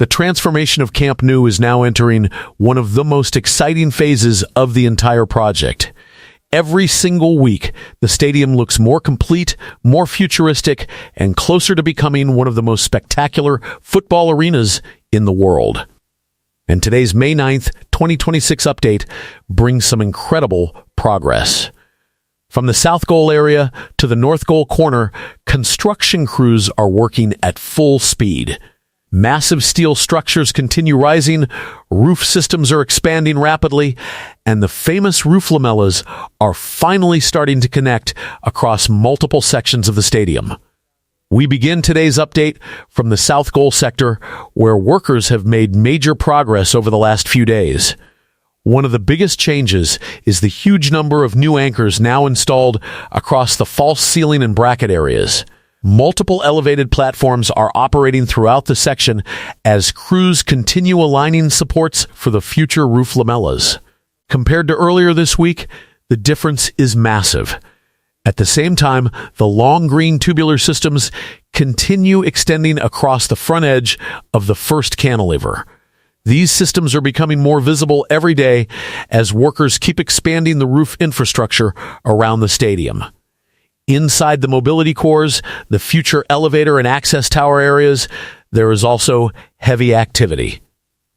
The transformation of Camp Nou is now entering one of the most exciting phases of the entire project. Every single week, the stadium looks more complete, more futuristic, and closer to becoming one of the most spectacular football arenas in the world. And today's May 9th, 2026 update brings some incredible progress. From the South Goal area to the North Goal corner, construction crews are working at full speed. Massive steel structures continue rising, roof systems are expanding rapidly, and the famous roof lamellas are finally starting to connect across multiple sections of the stadium. We begin today's update from the South Goal sector, where workers have made major progress over the last few days. One of the biggest changes is the huge number of new anchors now installed across the false ceiling and bracket areas. Multiple elevated platforms are operating throughout the section as crews continue aligning supports for the future roof lamellas. Compared to earlier this week, the difference is massive. At the same time, the long green tubular systems continue extending across the front edge of the first cantilever. These systems are becoming more visible every day as workers keep expanding the roof infrastructure around the stadium. Inside the mobility cores, the future elevator and access tower areas, there is also heavy activity.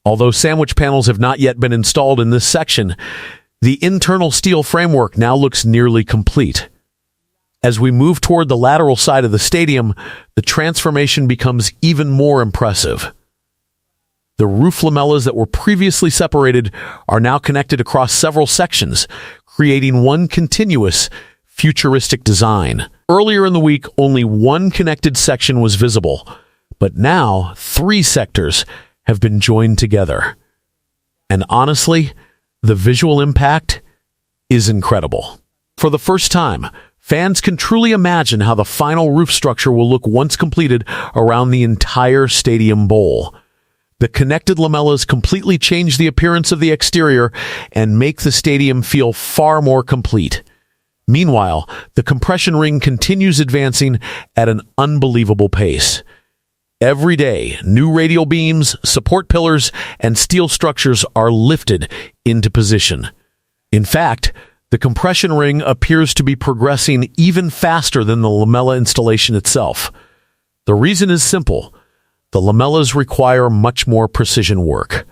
Although sandwich panels have not yet been installed in this section, the internal steel framework now looks nearly complete. As we move toward the lateral side of the stadium, the transformation becomes even more impressive. The roof lamellas that were previously separated are now connected across several sections, creating one continuous futuristic design. Earlier in the week, only one connected section was visible, but now 3 sectors have been joined together. And honestly, the visual impact is incredible. For the first time, fans can truly imagine how the final roof structure will look once completed around the entire stadium bowl. The connected lamellas completely change the appearance of the exterior and make the stadium feel far more complete. Meanwhile, the compression ring continues advancing at an unbelievable pace. Every day, new radial beams, support pillars, and steel structures are lifted into position. In fact, the compression ring appears to be progressing even faster than the lamella installation itself. The reason is simple. The lamellas require much more precision work.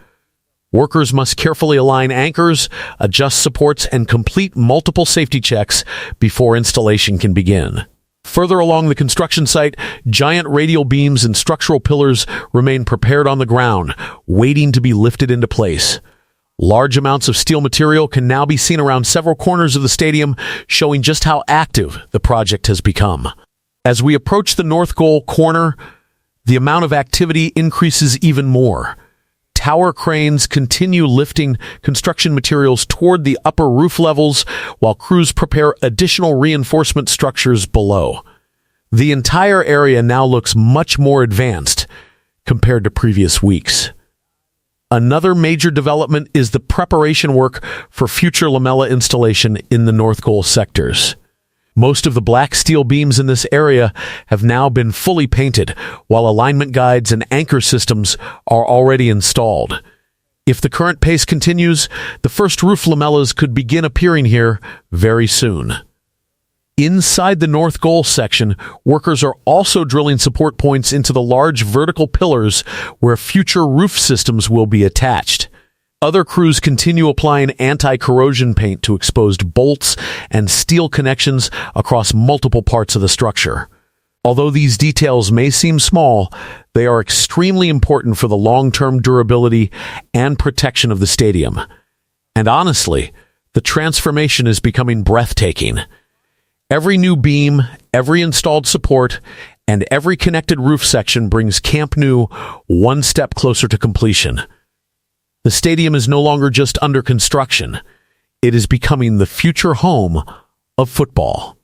Workers must carefully align anchors, adjust supports, and complete multiple safety checks before installation can begin. Further along the construction site, giant radial beams and structural pillars remain prepared on the ground, waiting to be lifted into place. Large amounts of steel material can now be seen around several corners of the stadium, showing just how active the project has become. As we approach the North Goal corner, the amount of activity increases even more. Tower cranes continue lifting construction materials toward the upper roof levels while crews prepare additional reinforcement structures below. The entire area now looks much more advanced compared to previous weeks. Another major development is the preparation work for future lamella installation in the North Goal sectors. Most of the black steel beams in this area have now been fully painted, while alignment guides and anchor systems are already installed. If the current pace continues, the first roof lamellas could begin appearing here very soon. Inside the North Goal section, workers are also drilling support points into the large vertical pillars where future roof systems will be attached. Other crews continue applying anti-corrosion paint to exposed bolts and steel connections across multiple parts of the structure. Although these details may seem small, they are extremely important for the long-term durability and protection of the stadium. And honestly, the transformation is becoming breathtaking. Every new beam, every installed support, and every connected roof section brings Camp Nou one step closer to completion. The stadium is no longer just under construction. It is becoming the future home of football.